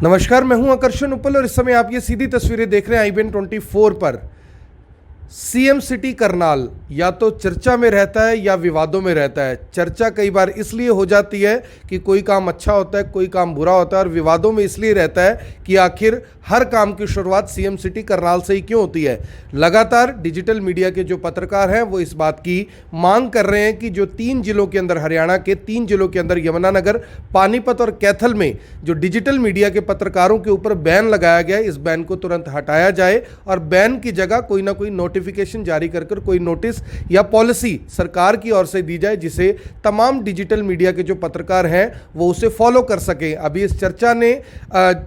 नमस्कार, मैं हूं आकर्षण उपल और इस समय आप ये सीधी तस्वीरें देख रहे हैं IBN 24 पर। सीएम सिटी करनाल या तो चर्चा में रहता है या विवादों में रहता है। चर्चा कई बार इसलिए हो जाती है कि कोई काम अच्छा होता है, कोई काम बुरा होता है, और विवादों में इसलिए रहता है कि आखिर हर काम की शुरुआत सीएम सिटी करनाल से ही क्यों होती है। लगातार डिजिटल मीडिया के जो पत्रकार हैं वो इस बात की मांग कर रहे हैं कि जो 3 जिलों के अंदर, हरियाणा के 3 जिलों के अंदर यमुनानगर, पानीपत और कैथल में जो डिजिटल मीडिया के पत्रकारों के ऊपर बैन लगाया गया है, इस बैन को तुरंत हटाया जाए और बैन की जगह कोई ना कोई नोटिफिकेशन जारी कर कोई नोटिस या पॉलिसी सरकार की ओर से दी जाए, जिसे तमाम डिजिटल मीडिया के जो पत्रकार हैं वो उसे फॉलो कर सके। अभी इस चर्चा ने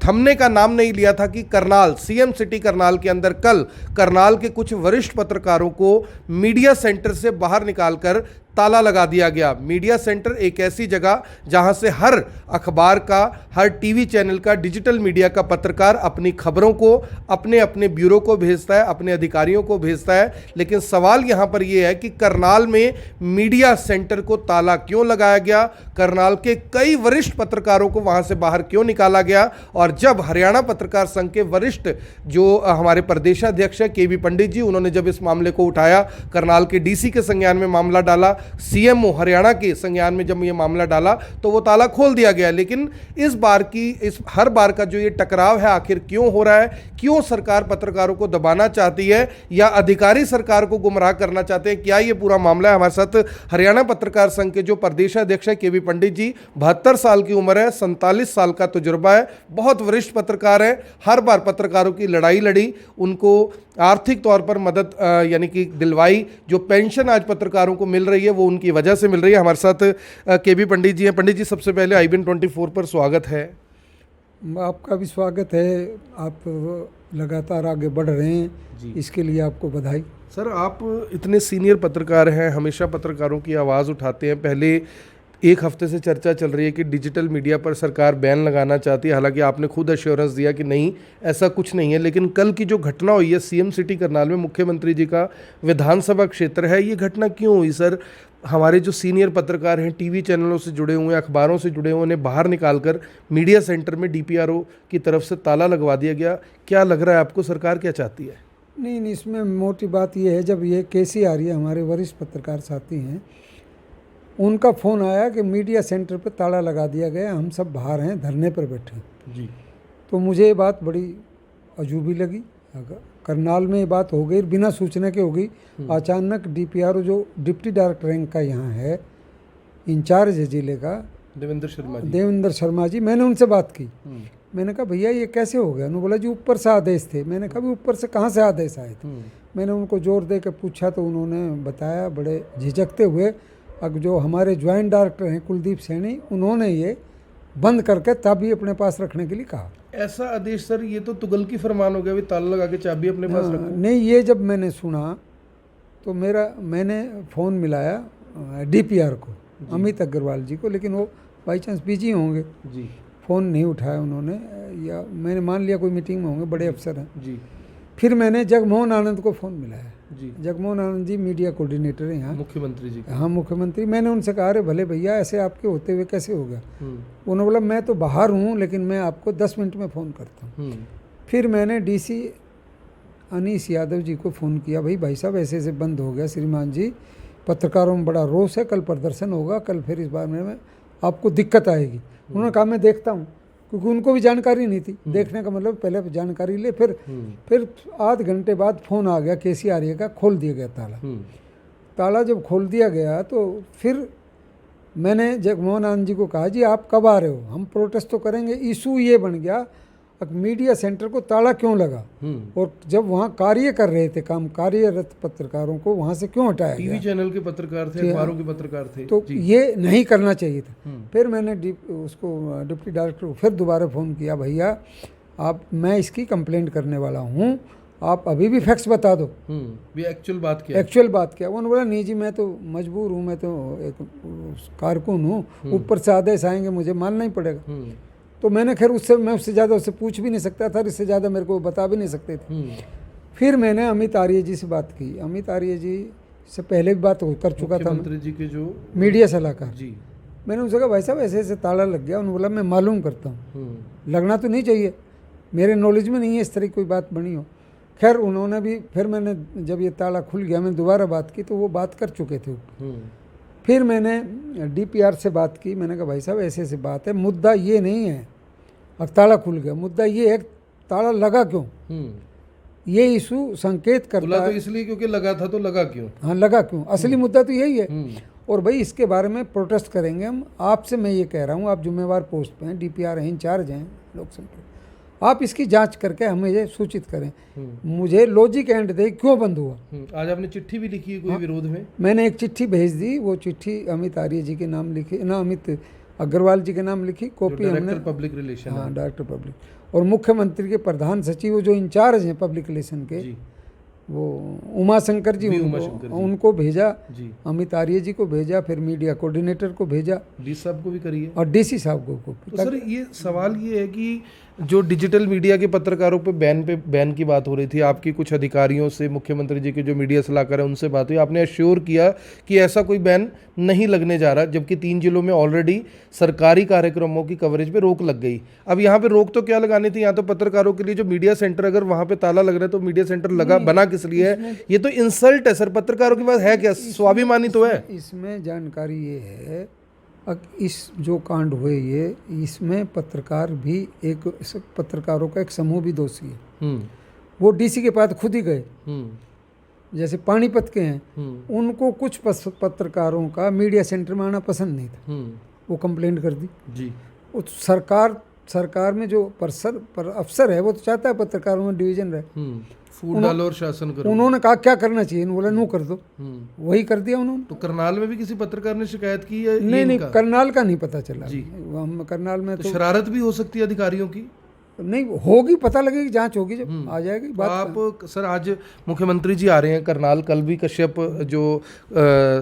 थमने का नाम नहीं लिया था कि करनाल, सीएम सिटी करनाल के अंदर कल करनाल के कुछ वरिष्ठ पत्रकारों को मीडिया सेंटर से बाहर निकालकर ताला लगा दिया गया। मीडिया सेंटर एक ऐसी जगह जहां से हर अखबार का, हर टीवी चैनल का, डिजिटल मीडिया का पत्रकार अपनी खबरों को अपने अपने ब्यूरो को भेजता है, अपने अधिकारियों को भेजता है। लेकिन सवाल यहां पर यह है कि करनाल में मीडिया सेंटर को ताला क्यों लगाया गया, करनाल के कई वरिष्ठ पत्रकारों को वहां से बाहर क्यों निकाला गया। और जब हरियाणा पत्रकार संघ के वरिष्ठ जो हमारे प्रदेशाध्यक्ष है केवी पंडित जी, उन्होंने जब इस मामले को उठाया, करनाल के डीसी के संज्ञान में मामला डाला, सीएमओ हरियाणा के संज्ञान में जब ये मामला डाला तो वो ताला खोल दिया गया। लेकिन इस हर बार का जो ये टकराव है आखिर क्यों हो रहा है, क्यों सरकार पत्रकारों को दबाना चाहती है या अधिकारी सरकार को गुमराह करना चाहते हैं, क्या ये पूरा मामला है। हमारे साथ हरियाणा पत्रकार संघ के जो प्रदेशाध्यक्ष है केवी पंडित जी, 72 साल की उम्र है, 47 साल का तजुर्बा है, बहुत वरिष्ठ पत्रकार है, हर बार पत्रकारों की लड़ाई लड़ी, उनको आर्थिक तौर पर मदद यानी कि दिलवाई। जो पेंशन आज पत्रकारों को मिल रही है वो उनकी वजह से मिल रही है। हमारे साथ केवी पंडित जी हैं। पंडित जी, सबसे पहले IBN 24 पर स्वागत है। आपका भी स्वागत है। आप लगातार आगे बढ़ रहे हैं, इसके लिए आपको बधाई। सर, आप इतने सीनियर पत्रकार हैं, हमेशा पत्रकारों की आवाज़ उठाते हैं। पहले एक हफ्ते से चर्चा चल रही है कि डिजिटल मीडिया पर सरकार बैन लगाना चाहती है, हालांकि आपने खुद एश्योरेंस दिया कि नहीं, ऐसा कुछ नहीं है। लेकिन कल की जो घटना हुई है सीएम सिटी करनाल में, मुख्यमंत्री जी का विधानसभा क्षेत्र है, ये घटना क्यों हुई सर? हमारे जो सीनियर पत्रकार हैं, टीवी चैनलों से जुड़े हुए हैं, अखबारों से जुड़े हुए, उन्हें बाहर निकालकर मीडिया सेंटर में DPRO की तरफ से ताला लगवा दिया गया। क्या लग रहा है आपको, सरकार क्या चाहती है? नहीं, इसमें मोटी बात यह है, जब ये केसी आ रही है, हमारे वरिष्ठ पत्रकार साथी हैं, उनका फ़ोन आया कि मीडिया सेंटर पर ताला लगा दिया गया, हम सब बाहर हैं, धरने पर बैठे जी। तो मुझे ये बात बड़ी अजूबी लगी। करनाल में ये बात हो गई, बिना सूचना के हो गई। अचानक DPRO जो डिप्टी डायरेक्टर रैंक का यहाँ है, इंचार्ज है जिले का, देवेंद्र शर्मा जी, मैंने उनसे बात की। मैंने कहा भैया ये कैसे हो गया? उन्होंने बोला जी ऊपर से आदेश थे। मैंने कहा भी ऊपर से कहाँ से आदेश आए थे? मैंने उनको जोर दे के पूछा तो उन्होंने बताया बड़े झिझकते हुए। अब जो हमारे ज्वाइंट डायरेक्टर हैं कुलदीप सैनी, उन्होंने ये बंद करके चाबी अपने पास रखने के लिए कहा। ऐसा आदेश सर, ये तो तुगल की फरमान हो गया, भी ताला लगा के चाबी अपने पास रखो। नहीं, ये जब मैंने सुना तो मैंने फ़ोन मिलाया DPR को, अमित अग्रवाल जी को, लेकिन वो बाई चांस बिजी होंगे जी, फ़ोन नहीं उठाया उन्होंने, या मैंने मान लिया कोई मीटिंग में होंगे, बड़े अफसर हैं जी। फिर मैंने जगमोहन आनंद को फ़ोन मिलाया जी। जगमोहन आनंद जी मीडिया कोऑर्डिनेटर हैं यहाँ, मुख्यमंत्री जी। हाँ, मुख्यमंत्री। मैंने उनसे कहा अरे भले भैया, ऐसे आपके होते हुए कैसे हो गया? उन्होंने बोला मैं तो बाहर हूँ, लेकिन मैं आपको 10 मिनट में फ़ोन करता हूँ। फिर मैंने DC अनीस यादव जी को फ़ोन किया, भाई साहब ऐसे ऐसे बंद हो गया श्रीमान जी, पत्रकारों में बड़ा रोष है, कल प्रदर्शन होगा, कल फिर इस बारे में आपको दिक्कत आएगी। उन्होंने कहा मैं देखता हूँ, क्योंकि उनको भी जानकारी नहीं थी। देखने का मतलब पहले जानकारी ले, फिर आध घंटे बाद फ़ोन आ गया केसी आर्य का, खोल दिया गया ताला। जब खोल दिया गया तो फिर मैंने जगमोहन आनंद जी को कहा जी आप कब आ रहे हो, हम प्रोटेस्ट तो करेंगे। इशू ये बन गया मीडिया सेंटर को ताला क्यों लगा, और जब वहाँ कार्य कर रहे थे, काम कार्यरत पत्रकारों को वहाँ से क्यों हटाया गया? टीवी चैनल के पत्रकार थे, अखबारों के पत्रकार थे, तो ये नहीं करना चाहिए था। फिर मैंने उसको डिप्टी डायरेक्टर को फिर दोबारा फ़ोन किया, भैया मैं इसकी कंप्लेंट करने वाला हूँ, आप अभी भी फैक्ट्स बता दो, भी एक्चुअल बात क्या। उन्होंने बोला नहीं जी मैं तो मजबूर हूँ, मैं तो एक कारकुन हूँ, ऊपर से आदेश आएंगे मुझे मानना ही पड़ेगा। तो मैंने खैर मैं उससे ज़्यादा उससे पूछ भी नहीं सकता था, इससे ज़्यादा मेरे को बता भी नहीं सकते थे। फिर मैंने अमित आर्य जी से बात की। अमित आर्य जी से पहले भी बात कर चुका था, मुख्यमंत्री जी के जो मीडिया सलाहकार जी। मैंने उनसे कहा भाई साहब ऐसे ऐसे ताला लग गया। उन्होंने बोला मैं मालूम करता हूँ, लगना तो नहीं चाहिए, मेरे नॉलेज में नहीं है इस तरह की कोई बात बनी हो। खैर उन्होंने भी, फिर मैंने जब ये ताला खुल गया मैंने दोबारा बात की तो वो बात कर चुके थे। फिर मैंने DPR से बात की, मैंने कहा भाई साहब ऐसे ऐसे बात है, मुद्दा ये नहीं है अब ताला खुल गया, मुद्दा ये है ताला लगा क्यों, ये इशू संकेत करता तो है। इसलिए क्योंकि लगा था तो लगा क्यों। हाँ लगा क्यों, असली मुद्दा तो यही है। और भाई इसके बारे में प्रोटेस्ट करेंगे हम। आपसे मैं ये कह रहा हूँ, आप जिम्मेवार पोस्ट पे हैं, DPR हैं, इंचार्ज हैं लोक संपर्क, आप इसकी जांच करके हमें ये सूचित करें, मुझे लॉजिक एंड दे क्यों बंद हुआ। आज आपने चिट्ठी भी लिखी है कोई विरोध में। मैंने एक चिट्ठी भेज दी, वो चिट्ठी अमित आर्य जी के नाम लिखी ना, अमित अग्रवाल जी के नाम लिखी, कॉपी हमने, पब्लिक रिलेशन। हाँ डायरेक्टर पब्लिक, और मुख्यमंत्री के प्रधान सचिव जो इंचार्ज हैं पब्लिक रिलेशन के, वो उमाशंकर जी, उनको भेजा, अमित आर्य जी को भेजा, फिर मीडिया कोऑर्डिनेटर को भेजा, DC साहब को भी करिए, और DC साहब को। तो सर ये सवाल ये है कि जो डिजिटल मीडिया के पत्रकारों पे बैन की बात हो रही थी, आपकी कुछ अधिकारियों से, मुख्यमंत्री जी के जो मीडिया सलाहकार है उनसे बात हुई, आपने एश्योर किया कि ऐसा कोई बैन नहीं लगने जा रहा, जबकि 3 जिलों में ऑलरेडी सरकारी कार्यक्रमों की कवरेज पे रोक लग गई। अब यहाँ पे रोक तो क्या लगानी थी, यहाँ तो पत्रकारों के लिए जो मीडिया सेंटर, अगर वहाँ पे ताला लग रहा है तो मीडिया सेंटर लगा बना किस लिए है, ये तो इंसल्ट है सर, पत्रकारों के पास है क्या, स्वाभिमानी तो है। इसमें जानकारी ये है, इस जो कांड हुए ये, इसमें पत्रकार भी एक, पत्रकारों का एक समूह भी दोषी है। वो DC के पास खुद ही गए, जैसे पानीपत के हैं, उनको कुछ पत्रकारों का मीडिया सेंटर में आना पसंद नहीं था, वो कंप्लेंट कर दी जी। वो सरकार में जो अफसर है वो तो चाहता है पत्रकारों में डिवीजन रहे, फूट डालो और शासन करो। उन्होंने कहा क्या करना चाहिए, बोला नो कर दो, वही कर दिया उन्होंने। तो करनाल में भी किसी पत्रकार ने शिकायत की है? नहीं, करनाल का नहीं पता चला जी। हम करनाल में तो शरारत भी हो सकती है अधिकारियों की, नहीं होगी, पता लगेगी, जांच होगी, जब आ जाएगी बात। आप सर आज मुख्यमंत्री जी आ रहे हैं करनाल, कल भी कश्यप जो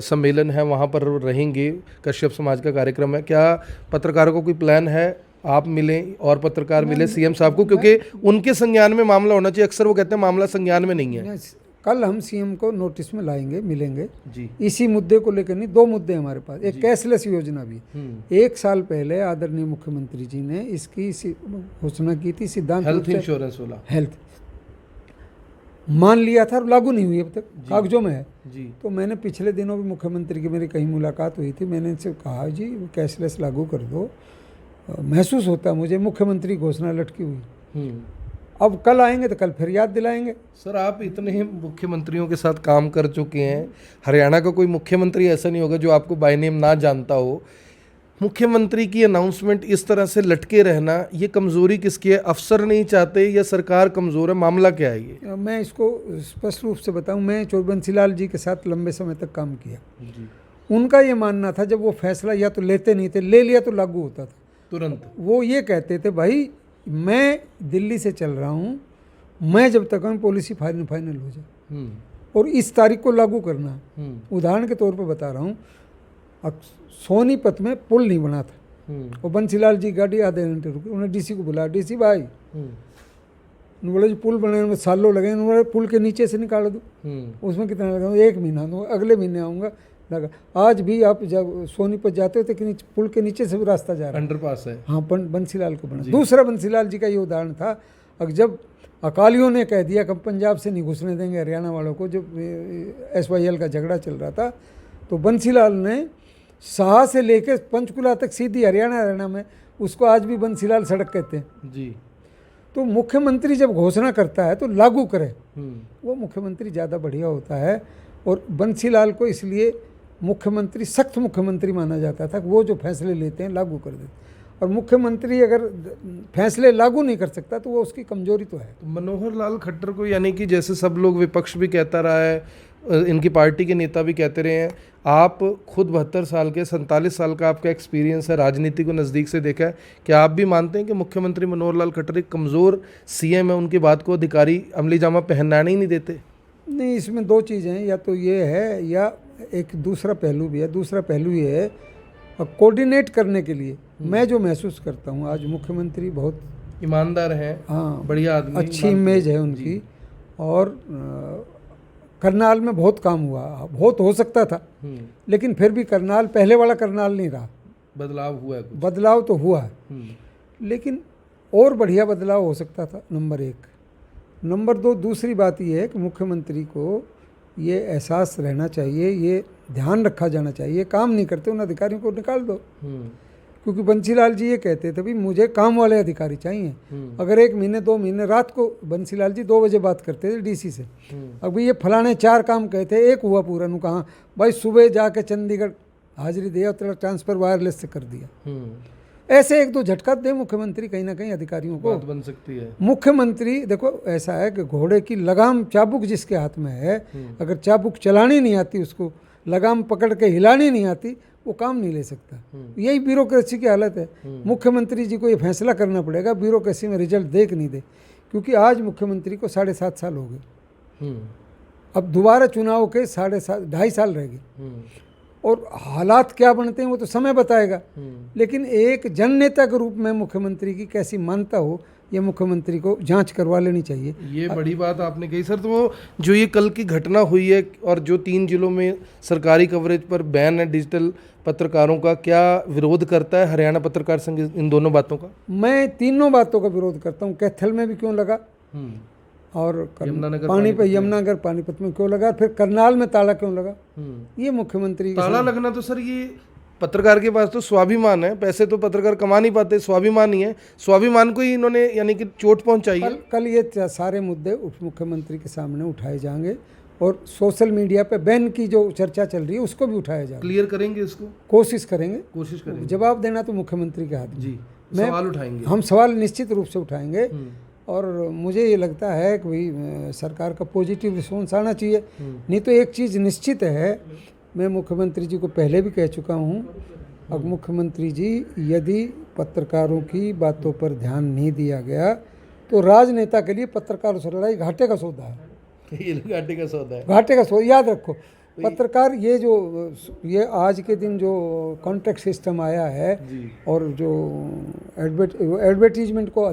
सम्मेलन है वहाँ पर रहेंगे, कश्यप समाज का कार्यक्रम है, क्या पत्रकारों को कोई प्लान है, आप मिलें और पत्रकार मिले CM साहब को, क्योंकि उनके संज्ञान में मामला होना चाहिए, अक्सर वो कहते हैं मामला संज्ञान में नहीं है। कल हम CM को नोटिस में लाएंगे, मिलेंगे जी। इसी मुद्दे को लेकर नहीं, 2 मुद्दे हमारे पास, एक कैशलेस योजना भी। 1 साल पहले आदरणीय मुख्यमंत्री जी ने इसकी घोषणा की थी, सिद्धांत हेल्थ इंश्योरेंस वाला, हेल्थ मान लिया था, लागू नहीं हुई अब तक, कागजों में है जी। तो मैंने पिछले दिनों भी मुख्यमंत्री की मेरी कहीं मुलाकात हुई थी, मैंने इनसे कहा जी कैशलेस लागू कर दो, महसूस होता है मुझे मुख्यमंत्री घोषणा लटकी हुई। अब कल आएंगे तो कल फिर याद दिलाएंगे। सर आप इतने ही मुख्यमंत्रियों के साथ काम कर चुके हैं, हरियाणा का कोई मुख्यमंत्री ऐसा नहीं होगा जो आपको बाय नेम ना जानता हो। मुख्यमंत्री की अनाउंसमेंट इस तरह से लटके रहना, ये कमजोरी किसकी है, अफसर नहीं चाहते या सरकार कमजोर है, मामला क्या है ये? मैं इसको स्पष्ट रूप से बताऊं, मैं बंसीलाल जी के साथ लंबे समय तक काम किया जी। उनका ये मानना था जब वो फैसला या तो लेते नहीं थे, ले लिया तो लागू होता था तुरंत। वो ये कहते थे भाई मैं दिल्ली से चल रहा हूँ, मैं जब तक हम पॉलिसी फाइनल हो जाए और इस तारीख को लागू करना है। उदाहरण के तौर पर बता रहा हूँ, सोनीपत में पुल नहीं बना था और बंसीलाल जी गाड़ी आधे घंटे रुकी, उन्होंने DC को बुलाया, DC भाई उन्होंने बोला जी पुल बनाने में सालों लगे, उन्होंने पुल के नीचे से निकाल दो, उसमें कितना लगा, 1 महीना दो, अगले महीने आऊँगा लगा। आज भी आप जब सोनीपत जाते हो तो पुल के नीचे से भी रास्ता जा रहा है, अंडरपास है। हाँ बंसीलाल को बना। दूसरा बंसीलाल जी का ये उदाहरण था, अब जब अकालियों ने कह दिया कि पंजाब से नहीं घुसने देंगे हरियाणा वालों को, जब SYL का झगड़ा चल रहा था, तो बंसीलाल ने शाह से लेकर पंचकुला तक सीधी हरियाणा में, उसको आज भी बंसीलाल सड़क कहते हैं जी। तो मुख्यमंत्री जब घोषणा करता है तो लागू करे, वो मुख्यमंत्री ज़्यादा बढ़िया होता है। और बंसीलाल को इसलिए मुख्यमंत्री, सख्त मुख्यमंत्री माना जाता था, वो जो फैसले लेते हैं लागू कर देते, और मुख्यमंत्री अगर फैसले लागू नहीं कर सकता तो वो उसकी कमजोरी तो है। तो मनोहर लाल खट्टर को, यानी कि जैसे सब लोग, विपक्ष भी कहता रहा है, इनकी पार्टी के नेता भी कहते रहे हैं, आप खुद 72 साल के, 47 साल का आपका एक्सपीरियंस है, राजनीति को नज़दीक से देखा है, क्या आप भी मानते हैं कि मुख्यमंत्री मनोहर लाल खट्टर एक कमज़ोर CM है, उनकी बात को अधिकारी अमली जामा पहनाने ही नहीं देते? नहीं, इसमें 2 चीज़ें हैं, या तो ये है या एक दूसरा पहलू भी है। दूसरा पहलू ये है, कोऑर्डिनेट करने के लिए मैं जो महसूस करता हूँ, आज मुख्यमंत्री बहुत ईमानदार हैं, हाँ बढ़िया आदमी, अच्छी इमेज है उनकी, और करनाल में बहुत काम हुआ, बहुत हो सकता था, लेकिन फिर भी करनाल पहले वाला करनाल नहीं रहा बदलाव हुआ है कुछ। बदलाव तो हुआ है, लेकिन और बढ़िया बदलाव हो सकता था, नंबर एक। नंबर दो, दूसरी बात यह है कि मुख्यमंत्री को ये एहसास रहना चाहिए, ये ध्यान रखा जाना चाहिए, काम नहीं करते उन अधिकारियों को निकाल दो। क्योंकि बंसीलाल जी ये कहते थे, भाई मुझे काम वाले अधिकारी चाहिए। अगर 1 महीने 2 महीने रात को बंसीलाल जी 2 बजे बात करते थे डीसी से, अब भाई ये फलाने 4 काम कहते, एक हुआ पूरा, नु कहाँ भाई सुबह जाके चंडीगढ़ हाजिरी दिया, तेरा ट्रांसफर वायरलेस से कर दिया। ऐसे 1-2 झटका दे मुख्यमंत्री कहीं ना कहीं अधिकारियों को, बात बन सकती है। मुख्यमंत्री देखो ऐसा है कि घोड़े की लगाम चाबुक जिसके हाथ में है, अगर चाबुक चलानी नहीं आती, उसको लगाम पकड़ के हिलानी नहीं आती, वो काम नहीं ले सकता। यही ब्यूरोक्रेसी की हालत है। मुख्यमंत्री जी को ये फैसला करना पड़ेगा, ब्यूरोक्रेसी में रिजल्ट देख नहीं दे, क्योंकि आज मुख्यमंत्री को 7.5 साल हो गए, अब दोबारा चुनाव के 2.5 साल रह गए, और हालात क्या बनते हैं वो तो समय बताएगा। लेकिन एक जननेता के रूप में मुख्यमंत्री की कैसी मान्यता हो, ये मुख्यमंत्री को जांच करवा लेनी चाहिए। ये बड़ी बात आपने कही सर। तो जो ये कल की घटना हुई है और जो 3 जिलों में सरकारी कवरेज पर बैन है डिजिटल पत्रकारों का, क्या विरोध करता है हरियाणा पत्रकार संघ इन दोनों बातों का? मैं तीनों बातों का विरोध करता हूँ। कैथल में भी क्यों लगा, और यमुनानगर पानीपत में क्यों लगा, फिर करनाल में ताला क्यों लगा? ये मुख्यमंत्री ताला लगना तो सर ये पत्रकार के पास तो स्वाभिमान है, पैसे तो पत्रकार कमा नहीं पाते, स्वाभिमान ही है, स्वाभिमान को ही इन्होंने यानी कि चोट पहुंचाई है। कल ये सारे मुद्दे उप मुख्यमंत्री के सामने उठाए जाएंगे, और सोशल मीडिया पे बैन की जो चर्चा चल रही है उसको भी उठाया जाएगा। क्लियर करेंगे इसको, कोशिश करेंगे। जवाब देना तो मुख्यमंत्री के हाथ में जी, सवाल उठाएंगे हम, सवाल निश्चित रूप से उठाएंगे। और मुझे ये लगता है कि भाई सरकार का पॉजिटिव रिस्पॉन्स आना चाहिए। नहीं तो एक चीज़ निश्चित है, मैं मुख्यमंत्री जी को पहले भी कह चुका हूँ, अब मुख्यमंत्री जी यदि पत्रकारों की बातों पर ध्यान नहीं दिया गया तो राजनेता के लिए पत्रकारों से लड़ाई घाटे का सौदा है। घाटे का सौदा है, घाटे का सौदा। याद रखो, पत्रकार ये आज के दिन जो कॉन्ट्रैक्ट सिस्टम आया है और जो एडवर्टीजमेंट को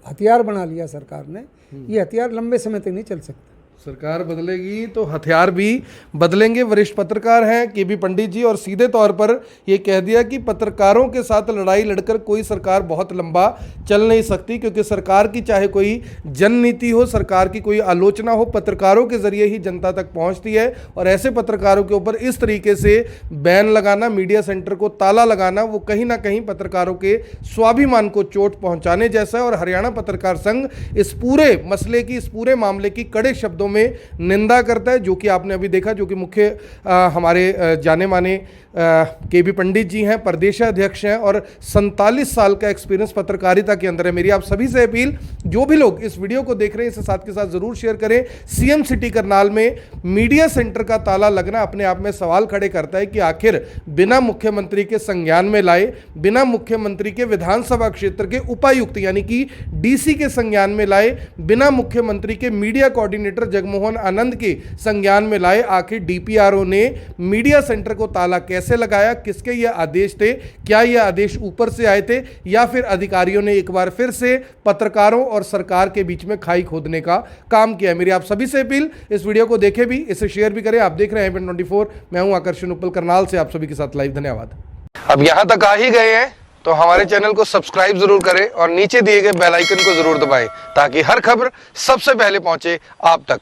हथियार बना लिया सरकार ने, ये हथियार लंबे समय तक नहीं चल सकता। सरकार बदलेगी तो हथियार भी बदलेंगे। वरिष्ठ पत्रकार हैं केबी पंडित जी, और सीधे तौर पर ये कह दिया कि पत्रकारों के साथ लड़ाई लड़कर कोई सरकार बहुत लंबा चल नहीं सकती, क्योंकि सरकार की चाहे कोई जननीति हो, सरकार की कोई आलोचना हो, पत्रकारों के जरिए ही जनता तक पहुंचती है। और ऐसे पत्रकारों के ऊपर इस तरीके से बैन लगाना, मीडिया सेंटर को ताला लगाना, वो कहीं ना कहीं पत्रकारों के स्वाभिमान को चोट पहुंचाने जैसा है। और हरियाणा पत्रकार संघ इस पूरे मसले की, इस पूरे मामले की कड़े शब्दों में निंदा करता है, जो कि आपने अभी देखा, जो कि मुख्य हमारे जाने माने केबी पंडित जी हैं, प्रदेशाध्यक्ष हैं और 47 साल का एक्सपीरियंस पत्रकारिता के अंदर है। मेरी आप सभी से अपील, जो भी लोग इस वीडियो को देख रहे हैं इसे साथ के साथ जरूर शेयर करें। सीएम सिटी करनाल में मीडिया सेंटर का ताला लगना अपने आप में सवाल खड़े करता है कि आखिर बिना मुख्यमंत्री के संज्ञान में लाए, बिना मुख्यमंत्री के विधानसभा क्षेत्र के उपायुक्त यानी कि डीसी के संज्ञान में लाए, बिना मुख्यमंत्री के मीडिया कोऑर्डिनेटर जगमोहन आनंद के संज्ञान में लाए, आखिर डीपीआरओ ने मीडिया सेंटर को ताला कैसे लगाया? किसके ये आदेश थे? क्या ये आदेश ऊपर से आए थे, या फिर अधिकारियों ने एक बार फिर से पत्रकारों और सरकार के बीच में खाई खोदने का काम किया? मेरी आप सभी से अपील, इस वीडियो को देखें भी, इसे शेयर भी करें। आप देख रहे हैं IBN 24, मैं हूं आकर्षण उपल करनाल से, आप सभी के साथ लाइव। धन्यवाद। अब यहां तक आ ही गए हैं तो हमारे चैनल को सब्सक्राइब जरूर करें और नीचे दिए गए बेल आइकन को जरूर दबाएं, ताकि हर खबर सबसे पहले पहुंचे आप तक।